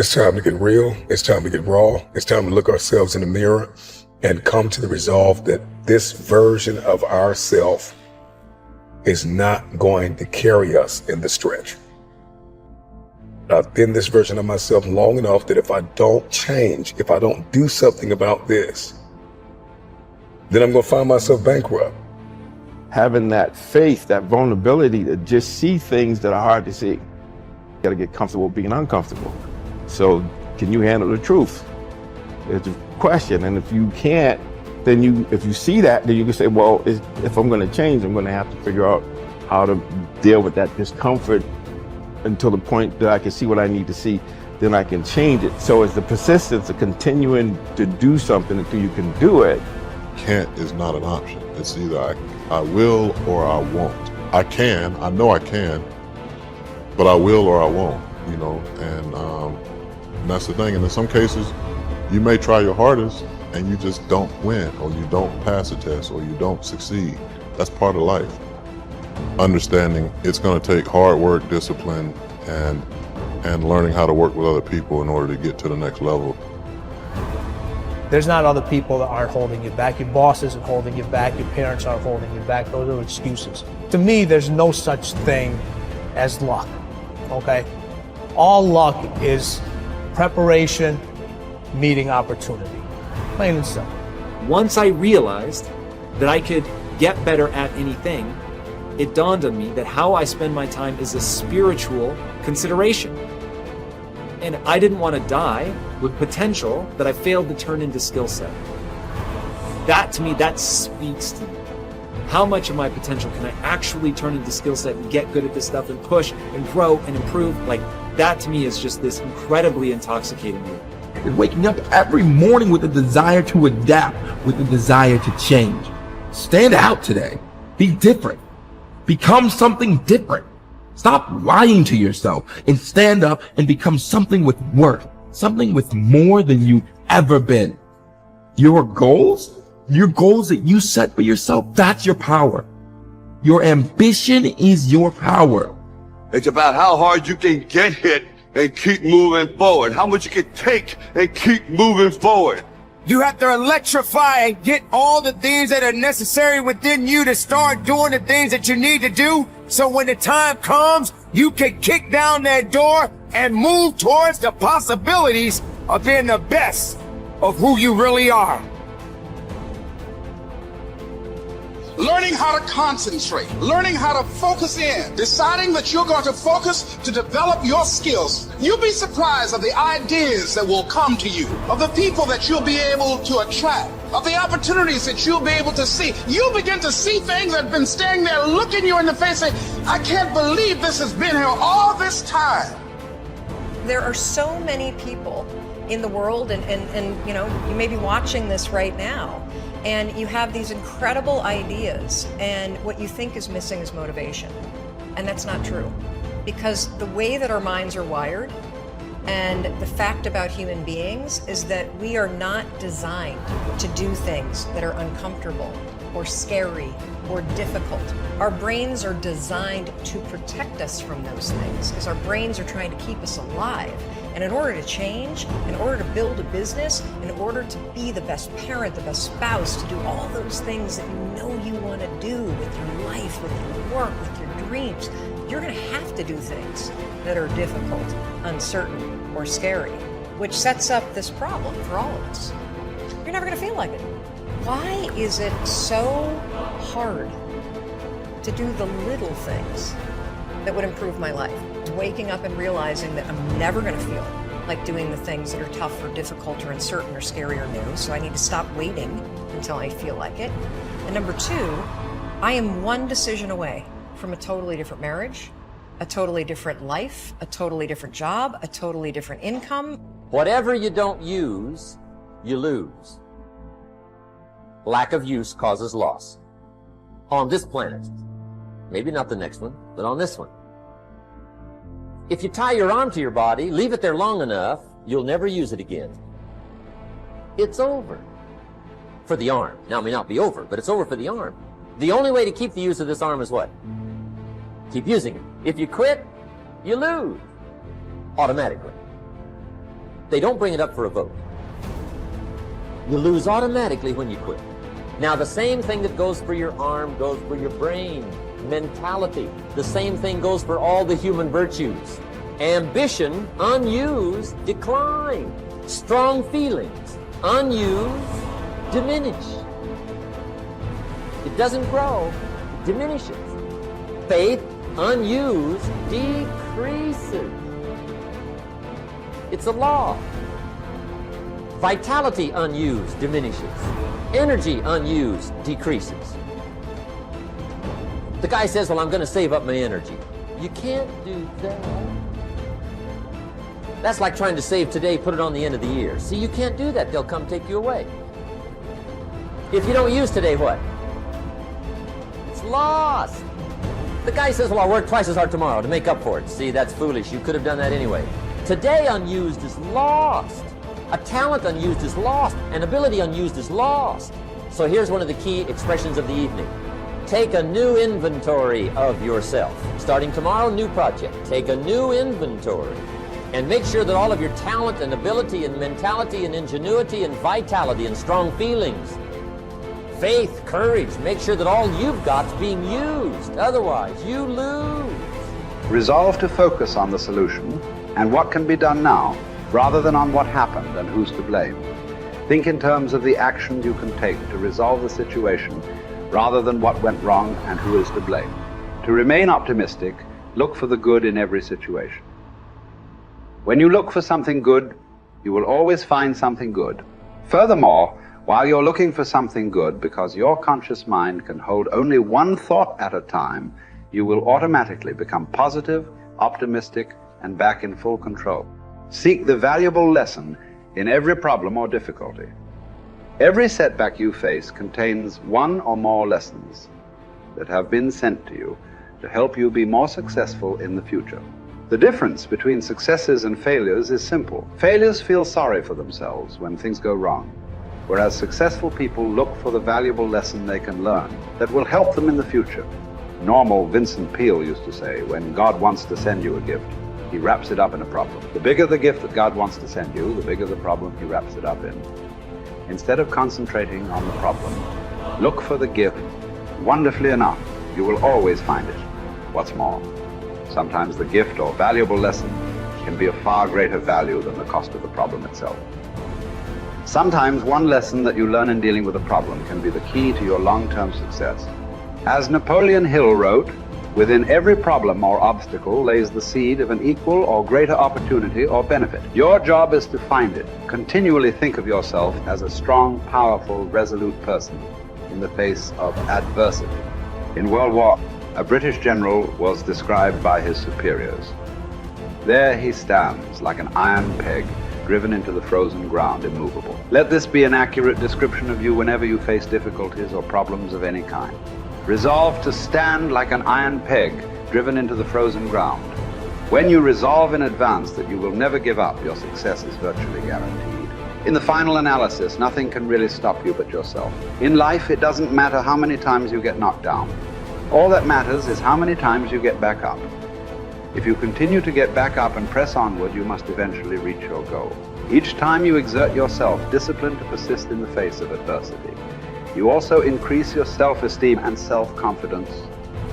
It's time to get real. It's time to get raw. It's time to look ourselves in the mirror and come to the resolve that this version of ourself is not going to carry us in the stretch. I've been this version of myself long enough that if I don't change, if I don't do something about this, then I'm going to find myself bankrupt. Having that faith, that vulnerability to just see things that are hard to see. You got to get comfortable being uncomfortable. So can you handle the truth? It's a question. And if you can't, then if you see that, then you can say, well, if I'm going to change, I'm going to have to figure out how to deal with that discomfort until the point that I can see what I need to see, then I can change it. So it's the persistence of continuing to do something until you can do it. Can't is not an option. It's either I will or I won't. I can, I know I can, but I will or I won't, you know, and that's the thing. And in some cases, you may try your hardest and you just don't win, or you don't pass a test, or you don't succeed. That's part of life. Understanding it's going to take hard work, discipline, and learning how to work with other people in order to get to the next level. There's not other people that aren't holding you back. Your boss isn't holding you back. Your parents aren't holding you back. Those are excuses. To me, there's no such thing as luck, okay? All luck is preparation meeting opportunity. Plain and simple. Once I realized that I could get better at anything, it dawned on me that how I spend my time is a spiritual consideration. And I didn't want to die with potential that I failed to turn into skill set. That, to me, that speaks to me. How much of my potential can I actually turn into skill set and get good at this stuff and push and grow and improve? Like, that to me is just this incredibly intoxicating thing. Is waking up every morning with a desire to adapt, with a desire to change. Stand out today. Be different. Become something different. Stop lying to yourself and stand up and become something with worth, something with more than you've ever been. Your goals that you set for yourself, that's your power. Your ambition is your power. It's about how hard you can get hit and keep moving forward. How much you can take and keep moving forward. You have to electrify and get all the things that are necessary within you to start doing the things that you need to do. So when the time comes, you can kick down that door and move towards the possibilities of being the best of who you really are. Learning how to concentrate, learning how to focus in, deciding that you're going to focus to develop your skills. You'll be surprised of the ideas that will come to you, of the people that you'll be able to attract, of the opportunities that you'll be able to see. You'll begin to see things that have been standing there looking you in the face saying, I can't believe this has been here all this time. There are so many people in the world and you know, you may be watching this right now, and you have these incredible ideas, and what you think is missing is motivation. And that's not true. Because the way that our minds are wired, and the fact about human beings, is that we are not designed to do things that are uncomfortable or scary or difficult. Our brains are designed to protect us from those things, because our brains are trying to keep us alive. And in order to change, in order to build a business, in order to be the best parent, the best spouse, to do all those things that you know you want to do with your life, with your work, with your dreams, you're going to have to do things that are difficult, uncertain, or scary, which sets up this problem for all of us. You're never going to feel like it. Why is it so hard to do the little things that would improve my life? Waking up and realizing that I'm never going to feel like doing the things that are tough or difficult or uncertain or scary or new, so I need to stop waiting until I feel like it. And number two, I am one decision away from a totally different marriage, a totally different life, a totally different job, a totally different income. Whatever you don't use, you lose. Lack of use causes loss. On this planet. Maybe not the next one, but on this one. If you tie your arm to your body, leave it there long enough, you'll never use it again. It's over for the arm. Now, it may not be over, but it's over for the arm. The only way to keep the use of this arm is what? Keep using it. If you quit, you lose automatically. They don't bring it up for a vote. You lose automatically when you quit. Now, the same thing that goes for your arm goes for your brain, mentality. The same thing goes for all the human virtues. Ambition, unused, decline. Strong feelings, unused, diminish. It doesn't grow, it diminishes. Faith, unused, decreases. It's a law. Vitality, unused, diminishes. Energy, unused, decreases. The guy says, well, I'm going to save up my energy. You can't do that. That's like trying to save today, put it on the end of the year. See, you can't do that. They'll come take you away. If you don't use today, what? It's lost. The guy says, well, I'll work twice as hard tomorrow to make up for it. See, that's foolish. You could have done that anyway. Today unused is lost. A talent unused is lost. An ability unused is lost. So here's one of the key expressions of the evening. Take a new inventory of yourself. Starting tomorrow, new project. Take a new inventory. And make sure that all of your talent and ability and mentality and ingenuity and vitality and strong feelings, faith, courage, make sure that all you've got's being used. Otherwise, you lose. Resolve to focus on the solution and what can be done now, rather than on what happened and who's to blame. Think in terms of the actions you can take to resolve the situation, rather than what went wrong and who is to blame. To remain optimistic, look for the good in every situation. When you look for something good, you will always find something good. Furthermore, while you're looking for something good, because your conscious mind can hold only one thought at a time, you will automatically become positive, optimistic, and back in full control. Seek the valuable lesson in every problem or difficulty. Every setback you face contains one or more lessons that have been sent to you to help you be more successful in the future. The difference between successes and failures is simple. Failures feel sorry for themselves when things go wrong, whereas successful people look for the valuable lesson they can learn that will help them in the future. Normal Vincent Peale used to say, when God wants to send you a gift, he wraps it up in a problem. The bigger the gift that God wants to send you, the bigger the problem he wraps it up in. Instead of concentrating on the problem, look for the gift. Wonderfully enough, you will always find it. What's more, sometimes the gift or valuable lesson can be of far greater value than the cost of the problem itself. Sometimes one lesson that you learn in dealing with a problem can be the key to your long-term success. As Napoleon Hill wrote, within every problem or obstacle lays the seed of an equal or greater opportunity or benefit. Your job is to find it. Continually think of yourself as a strong, powerful, resolute person in the face of adversity. In World War, a British general was described by his superiors. There he stands like an iron peg driven into the frozen ground, immovable. Let this be an accurate description of you whenever you face difficulties or problems of any kind. Resolve to stand like an iron peg driven into the frozen ground. When you resolve in advance that you will never give up, your success is virtually guaranteed. In the final analysis, nothing can really stop you but yourself. In life, it doesn't matter how many times you get knocked down. All that matters is how many times you get back up. If you continue to get back up and press onward, you must eventually reach your goal. Each time you exert yourself, disciplined to persist in the face of adversity, you also increase your self-esteem and self-confidence.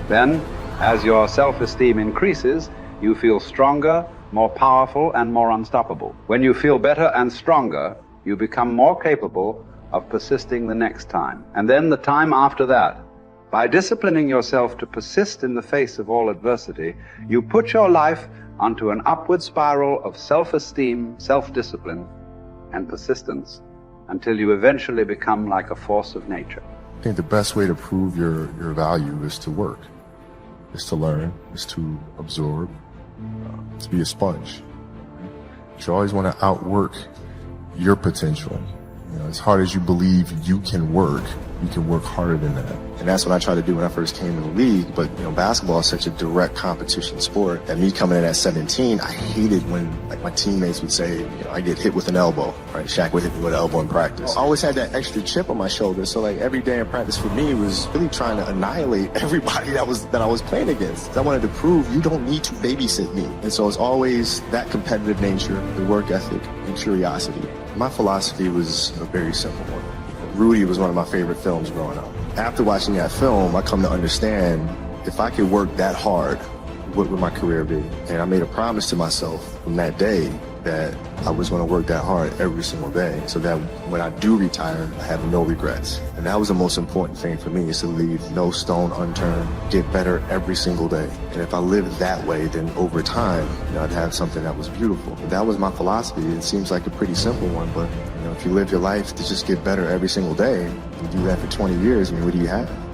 Then, as your self-esteem increases, you feel stronger, more powerful, and more unstoppable. When you feel better and stronger, you become more capable of persisting the next time, and then the time after that. By disciplining yourself to persist in the face of all adversity, you put your life onto an upward spiral of self-esteem, self-discipline, and persistence until you eventually become like a force of nature. I think the best way to prove your value is to work, is to learn, is to absorb, to be a sponge. You always want to outwork your potential. You know, as hard as you believe you can work harder than that. And that's what I tried to do when I first came in the league. But, you know, basketball is such a direct competition sport. And me coming in at 17, I hated when, like, my teammates would say, you know, I get hit with an elbow, right? Shaq would hit me with an elbow in practice. I always had that extra chip on my shoulder. So, like, every day in practice for me was really trying to annihilate everybody that I was playing against. I wanted to prove you don't need to babysit me. And so it's always that competitive nature, the work ethic. You curiosity. My philosophy was a very simple one. Rudy was one of my favorite films growing up. After watching that film, I come to understand if I could work that hard, what would my career be? And I made a promise to myself from that day that I was going to work that hard every single day so that when I do retire, I have no regrets. And that was the most important thing for me, is to leave no stone unturned, get better every single day. And if I lived that way, then over time, I'd have something that was beautiful. But that was my philosophy. It seems like a pretty simple one, but if you live your life to just get better every single day, you do that for 20 years, what do you have?